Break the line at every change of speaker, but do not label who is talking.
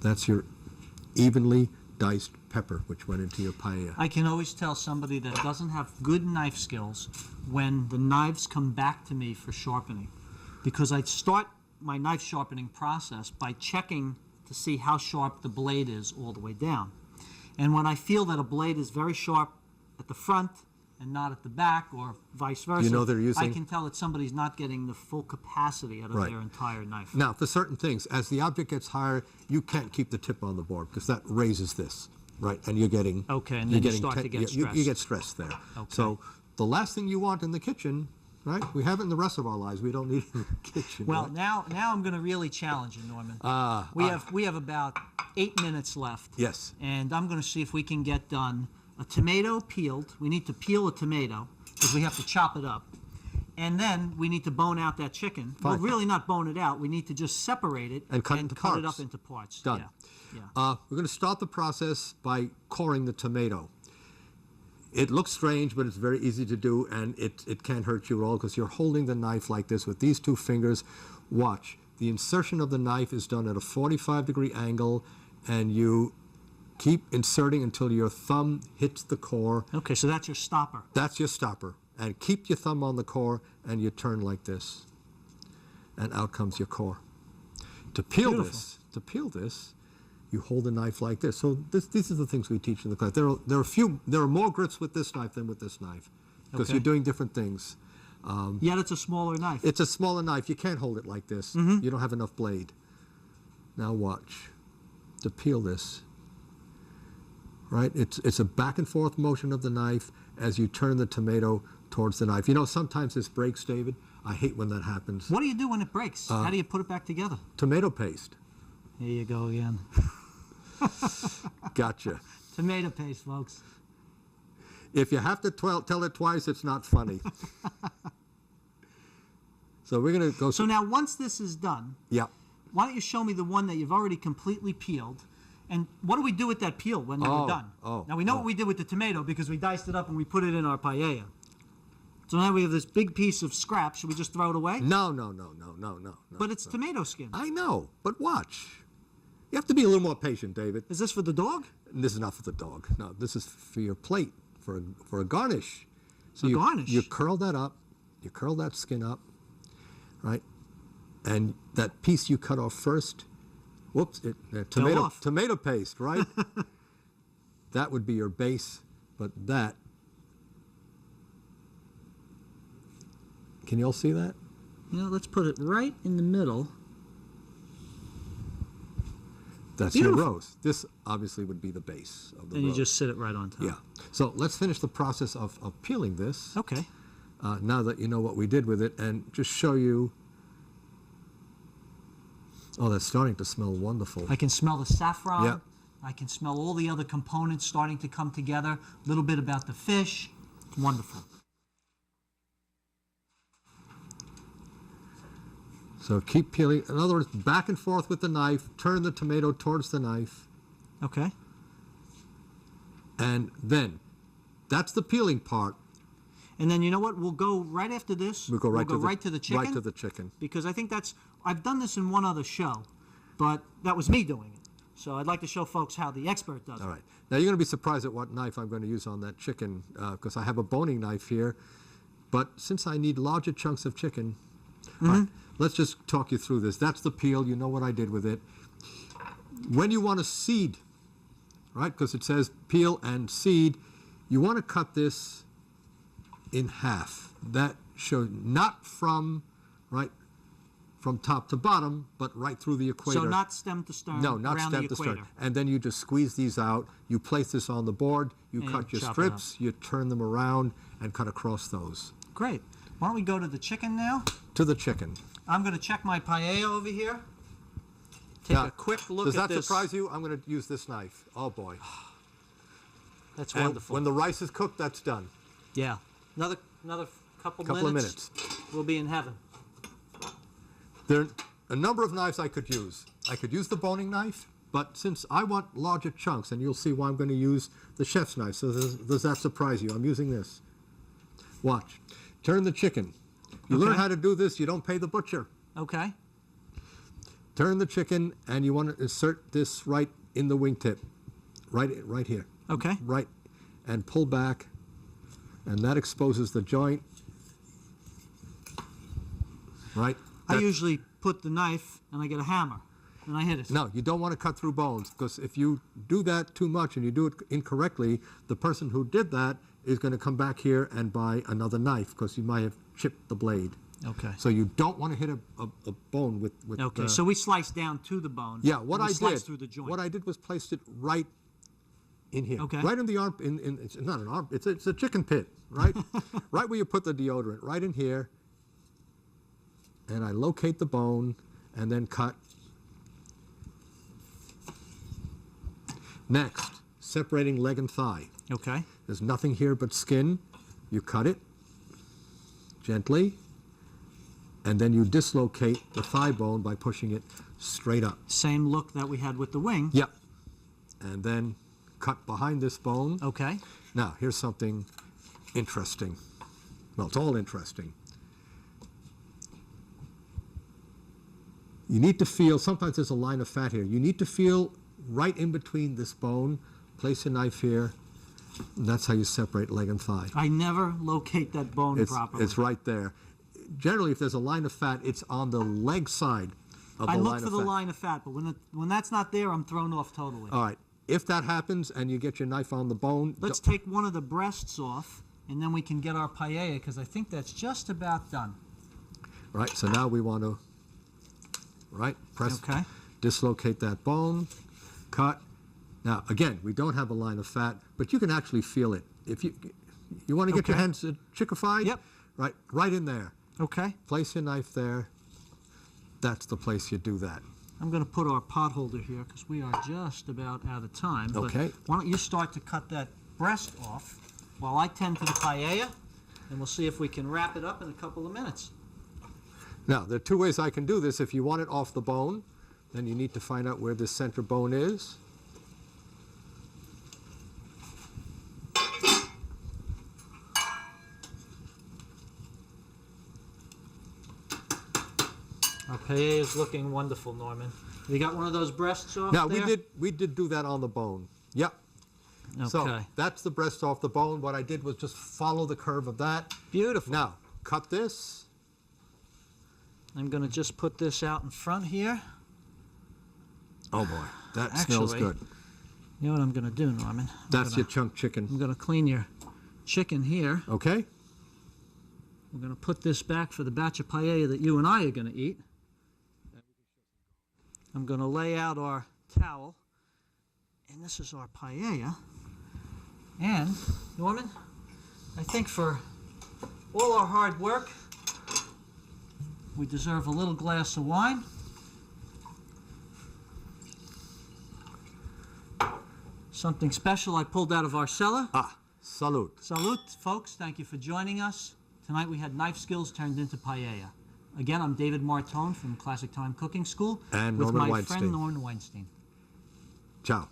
That's your evenly diced pepper, which went into your paella.
I can always tell somebody that doesn't have good knife skills when the knives come back to me for sharpening, because I start my knife sharpening process by checking to see how sharp the blade is all the way down. And when I feel that a blade is very sharp at the front and not at the back, or vice versa,
You know they're using-
I can tell that somebody's not getting the full capacity out of
Right.
their entire knife.
Now, for certain things, as the object gets higher, you can't keep the tip on the board because that raises this, right? And you're getting...
Okay, and
you're
then you
getting
start to get
you
stressed.
get stressed there.
Okay.
So the last thing you want in the kitchen, right? We have it in the rest of our lives. We don't need it in the kitchen.
Well,
right?
now I'm going to really challenge you, Norman. We have about 8 minutes left.
Yes.
And I'm going to see if we can get done a tomato peeled. We need to peel a tomato because we have to chop it up. And then we need to bone out that chicken.
Fine.
Well, really not bone it out. We need to just separate it
And cut into
cut it
parts.
up into parts.
Done.
Yeah.
We're going to start the process by coring the tomato. It looks strange, but it's very easy to do, and it can't hurt you at all because you're holding the knife like this with these two fingers. Watch. The insertion of the knife is done at a 45-degree angle, and you keep inserting until your thumb hits the core.
Okay, so that's your stopper.
That's your stopper. And keep your thumb on the core, and you turn like this. And out comes your core. To peel this, you hold the knife like this. So these are the things we teach in the class. There are more grits with this knife than with this knife because
Okay.
you're doing different things.
Yet it's a smaller knife.
It's a smaller knife. You can't hold it like this. You don't have enough blade. Now watch. To peel this, right? It's a back and forth motion of the knife as you turn the tomato towards the knife. You know, sometimes this breaks, David. I hate when that happens.
What do you do when it breaks? How do you put it back together?
Tomato paste.
Here you go again.
Gotcha.
Tomato paste, folks.
If you have to tell it twice, it's not funny. So we're going to go...
So now once this is done,
Yeah.
why don't you show me the one that you've already completely peeled? And what do we do with that peel when we're done? Now we know what we did with the tomato because we diced it up and we put it in our paella. So now we have this big piece of scrap. Should we just throw it away?
No.
But it's tomato skin.
I know, but watch. You have to be a little more patient, David.
Is this for the dog?
This is not for the dog. No, this is for your plate, for a garnish. So
garnish?
You curl that up. You curl that skin up, right? And that piece you cut off first, whoops, tomato paste, right? That would be your base, but that, can you all see that?
Yeah, let's put it right in the middle.
That's
Beautiful.
your roast. This obviously would be the base of the
And you
roast.
just sit it right on top.
Yeah. So let's finish the process of peeling this.
Okay.
Now that you know what we did with it, and just show you. Oh, that's starting to smell wonderful.
I can smell the saffron.
Yeah.
I can smell all the other components starting to come together. A little bit about the fish. Wonderful.
So keep peeling. In other words, back and forth with the knife. Turn the tomato towards the knife.
Okay.
And then, that's the peeling part.
And then you know what? We'll go right after this.
We'll go right to
the chicken.
Right to the chicken.
Because I think I've done this in one other show, but that was me doing it. So I'd like to show folks how the expert does it.
All right. Now you're going to be surprised at what knife I'm going to use on that chicken because I have a boning knife here. But since I need larger chunks of chicken, all right, let's just talk you through this. That's the peel. You know what I did with it. When you want to seed, right, because it says peel and seed, you want to cut this in half. That shows not from, right, from top to bottom, but right through the equator.
So not stem to stern.
No, not
around
stem
the
to
equator.
stern. And then you just squeeze these out. You place this on the board. You
And
cut your
chop it
strips. You turn them around and cut across those.
Great. Why don't we go to the chicken now?
To the chicken.
I'm going to check my paella over here. Take
Now,
a quick look
does
at
that
this.
surprise you? I'm going to use this knife. Oh, boy.
That's
And
wonderful.
when the rice is cooked, that's done.
Yeah. Another couple
Couple of minutes.
We'll be in heaven.
There are a number of knives I could use. I could use the boning knife, but since I want larger chunks, and you'll see why I'm going to use the chef's knife, so does that surprise you? I'm using this. Watch. Turn the chicken. You learn how to do this, you don't pay the butcher.
Okay.
turn the chicken, and you want to insert this right in the wingtip, right here,
Okay.
right, and pull back, and that exposes the joint. Right.
I usually put the knife and I get a hammer and I hit it.
No, you don't want to cut through bones, because if you do that too much and you do it incorrectly, the person who did that is going to come back here and buy another knife, because you might have chipped the blade.
Okay.
So you don't want to hit a bone with.
Okay. So we slice down to the bone.
Yeah. What
and we
I
slice
did.
through the joint.
What I did was placed it right in here.
Okay.
Right in the arm. It's not an arm. It's a chicken pit. Right. Right where you put the deodorant. Right in here. And I locate the bone and then cut. Next, separating leg and thigh.
Okay.
There's nothing here but skin. You cut it gently, and then you dislocate the thigh bone by pushing it straight up.
Same look that we had with the wing.
Yep. And then cut behind this bone.
Okay.
Now, here's something interesting. Well, it's all interesting. You need to feel, sometimes there's a line of fat here. You need to feel right in between this bone. Place your knife here. And that's how you separate leg and thigh.
I never locate that bone properly.
It's right there. Generally, if there's a line of fat, it's on the leg side of the line of fat.
I look for the line of fat, but when that's not there, I'm thrown off totally.
All right. If that happens and you get your knife on the bone,
Let's take one of the breasts off, and then we can get our paella, because I think that's just about done.
right. So now we want to, right, press,
Okay.
dislocate that bone, cut. Now again, we don't have a line of fat, but you can actually feel it. If you want to get your
Okay.
hands chickified,
Yep.
right in there.
Okay.
Place your knife there. That's the place you do that.
I'm going to put our pot holder here because we are just about out of time. But
Okay.
why don't you start to cut that breast off while I tend to the paella, and we'll see if we can wrap it up in a couple of minutes.
Now, there are two ways I can do this. If you want it off the bone, then you need to find out where this center bone is.
Our paella is looking wonderful, Norman. You got one of those breasts off
Now,
there?
we did do that on the bone. Yep.
Okay.
So that's the breast off the bone. What I did was just follow the curve of that.
Beautiful.
Now, cut this.
I'm going to just put this out in front here.
Oh boy, that smells
Actually,
good.
You know what I'm going to do, Norman?
That's your chunk chicken.
I'm going to clean your chicken here.
Okay?
We're going to put this back for the batch of paella that you and I are going to eat. I'm going to lay out our towel, and this is our paella. And, Norman, I think for all our hard work, we deserve a little glass of wine. Something special I pulled out of our cellar.
Ah, salute.
Salute, folks. Thank you for joining us. Tonight we had knife skills turned into paella. Again, I'm David Martone from Classic Time Cooking School.
And
with
Norman
my
Weinstein.
friend Norman Weinstein.
Ciao.